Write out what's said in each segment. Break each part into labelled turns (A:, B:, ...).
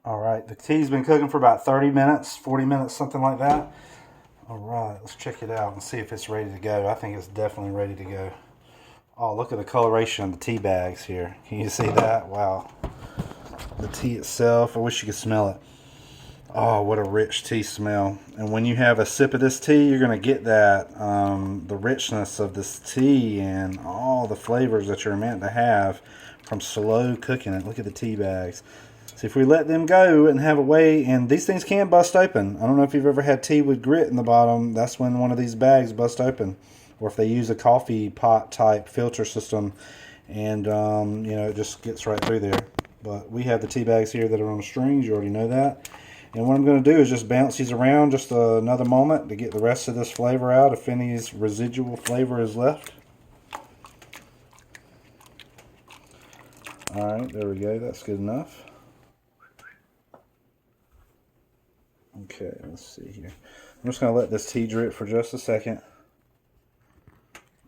A: All right, the tea's been cooking for about 30 minutes, 40 minutes, something like that. All right, let's check it out and see if it's ready to go. I think it's definitely ready to go. Oh, look at the coloration of the tea bags here. Can you see that? Wow. The tea itself, I wish you could smell it. Oh, what a rich tea smell. And when you have a sip of this tea, you're going to get that, the richness of this tea and all the flavors that you're meant to have from slow cooking it. Look at the tea bags. So if we let them go and have a way, and these things can bust open. I don't know if you've ever had tea with grit in the bottom. That's when one of these bags bust open. Or if they use a coffee pot type filter system and, you know, it just gets right through there. But we have the tea bags here that are on strings. You already know that. And what I'm going to do is just bounce these around just another moment to get the rest of this flavor out, if any residual flavor is left. Alright, there we go. That's good enough. Okay, let's see here. I'm just going to let this tea drip for just a second.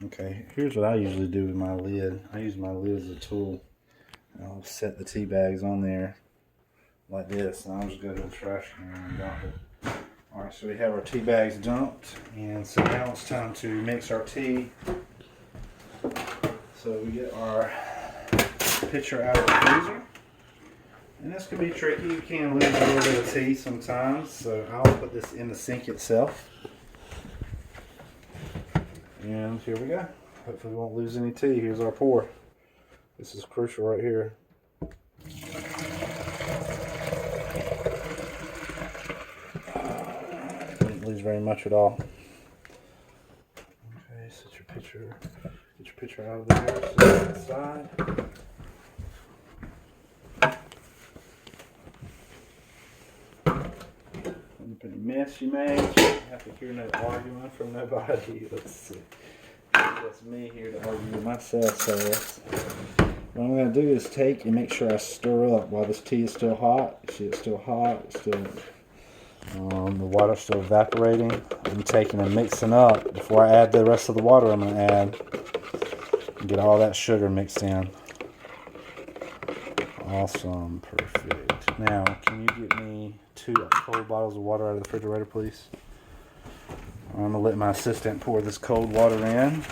A: Okay, here's what I usually do with my lid. I use my lid as a tool. I'll set the tea bags on there like this, and I'll just go to the trash can and dump it. Alright, so we have our tea bags dumped, and so now it's time to mix our tea. So we get our pitcher out of the freezer. And this can be tricky. You can lose a little bit of tea sometimes, so I'll put this in the sink itself. And here we go. Hopefully we won't lose any tea. Here's our pour. This is crucial right here. Didn't lose very much at all. Okay, set your pitcher. Get your pitcher out of there. Set it aside. Any mess you made, you have to hear no arguing from nobody. Let's see. That's me here to argue with myself. So what I'm going to do is take and make sure I stir up while this tea is still hot. See, it's still hot. It's still the water's still evaporating. I'm taking and mixing up before I add the rest of the water. I'm going to add and get all that sugar mixed in. Awesome, perfect. Now, can you get me 2 cold bottles of water out of the refrigerator, please? I'm going to let my assistant pour this cold water in.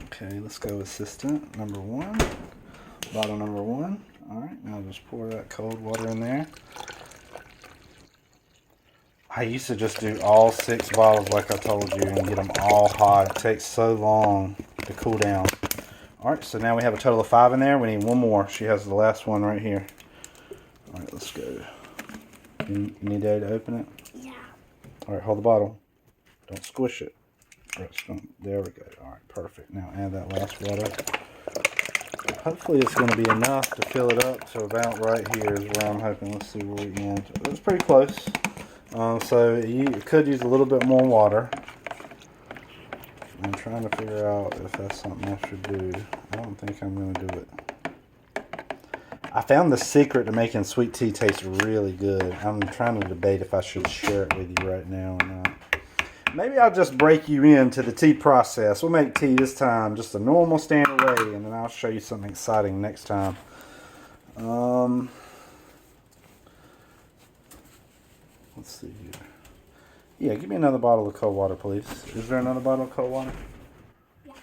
A: Okay, let's go assistant number 1. Bottle number 1. Alright, now just pour that cold water in there. I used to just do all 6 bottles like I told you and get them all hot. It takes so long to cool down. Alright, so now we have a total of 5 in there. We need 1 more. She has the last one right here. Alright, let's go. You need Daddy to open it?
B: Yeah.
A: Alright, hold the bottle. Don't squish it. There we go. Alright, perfect. Now add that last water. Hopefully it's going to be enough to fill it up. So about right here is where I'm hoping. Let's see where we end. It's pretty close. So you could use a little bit more water. I'm trying to figure out if that's something I should do. I don't think I'm going to do it. I found the secret to making sweet tea taste really good. I'm trying to debate if I should share it with you right now or not. Maybe I'll just break you into the tea process. We'll make tea this time just a normal standard way, and then I'll show you something exciting next time. Let's see here. Yeah, give me another bottle of cold water, please. Is there another bottle of cold water?
B: Yeah.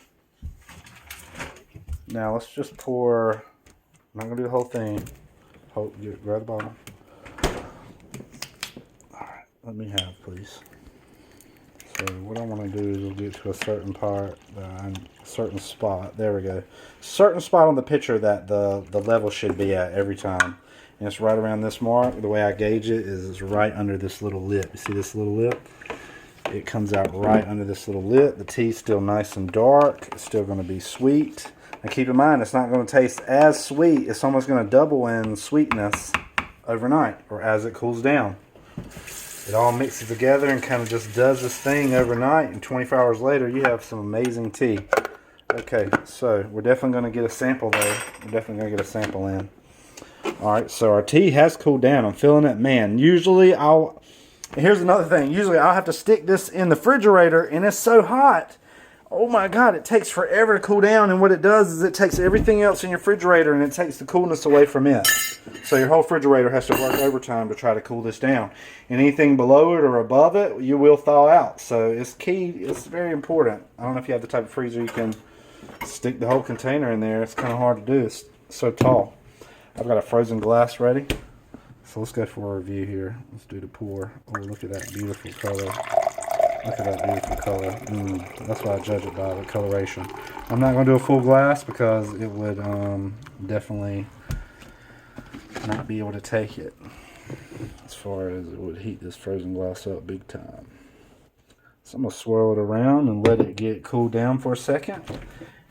A: Now, let's just pour. I'm not going to do the whole thing. Grab the bottle. Alright, let me have, please. So, what I want to do is we'll get to a certain part, a certain spot. There we go. Certain spot on the pitcher that the level should be at every time. And it's right around this mark. The way I gauge it is it's right under this little lip. You see this little lip? It comes out right under this little lip. The tea's still nice and dark. It's still going to be sweet. Now keep in mind, it's not going to taste as sweet. It's almost going to double in sweetness overnight or as it cools down. It all mixes together and kind of just does this thing overnight. And 24 hours later, you have some amazing tea. Okay, so we're definitely going to get a sample though. We're definitely going to get a sample in. Alright, so our tea has cooled down. I'm feeling it. Man, usually here's another thing. Usually I'll have to stick this in the refrigerator and it's so hot. Oh my God, it takes forever to cool down, and what it does is it takes everything else in your refrigerator and it takes the coolness away from it. So your whole refrigerator has to work overtime to try to cool this down. And anything below it or above it, you will thaw out. So it's key, it's very important. I don't know if you have the type of freezer you can stick the whole container in there. It's kind of hard to do, it's so tall. I've got a frozen glass ready. So let's go for a review here. Let's do the pour. Oh, look at that beautiful color. Look at that beautiful color. That's why I judge it by the coloration. I'm not going to do a full glass because it would definitely not be able to take it as far as it would heat this frozen glass up big time. So I'm going to swirl it around and let it get cooled down for a second.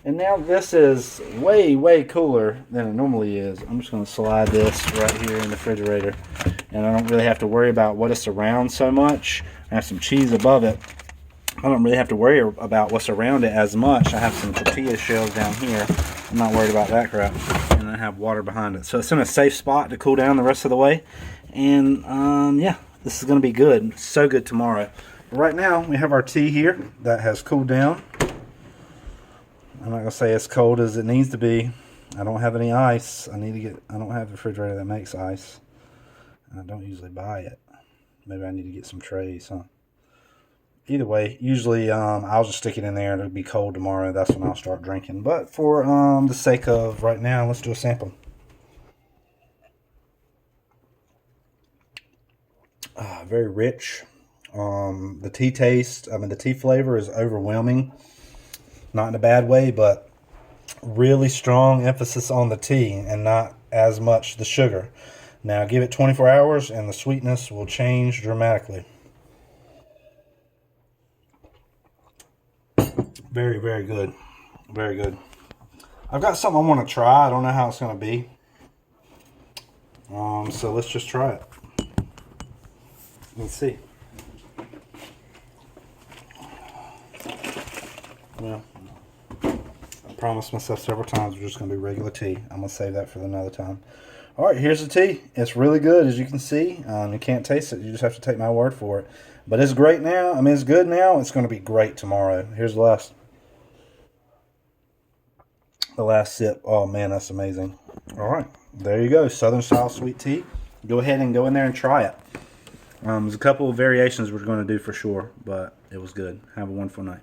A: And now this is way, way cooler than it normally is. I'm just going to slide this right here in the refrigerator. And I don't really have to worry about what it's around so much. I have some cheese above it. I don't really have to worry about what's around it as much. I have some tortilla shells down here. I'm not worried about that crap. And I have water behind it. So it's in a safe spot to cool down the rest of the way. And yeah, this is going to be good. So good tomorrow. Right now, we have our tea here that has cooled down. I'm not going to say as cold as it needs to be. I don't have any ice. I don't have a refrigerator that makes ice. And I don't usually buy it. Maybe I need to get some trays, huh? Either way, usually I'll just stick it in there and it'll be cold tomorrow. That's when I'll start drinking. But for the sake of right now, let's do a sample. Very rich. The tea taste, the tea flavor is overwhelming. Not in a bad way, but really strong emphasis on the tea and not as much the sugar. Now give it 24 hours and the sweetness will change dramatically. Very, very good. Very good. I've got something I want to try. I don't know how it's going to be. So let's just try it. Let's see. Well, I promised myself several times we're just going to do regular tea. I'm going to save that for another time. All right, here's the tea. It's really good, as you can see. You can't taste it. You just have to take my word for it. But it's great now. It's good now. It's going to be great tomorrow. Here's the last sip. Oh, man, that's amazing. All right, there you go. Southern style sweet tea. Go ahead and go in there and try it. There's a couple of variations we're going to do for sure, but it was good. Have a wonderful night.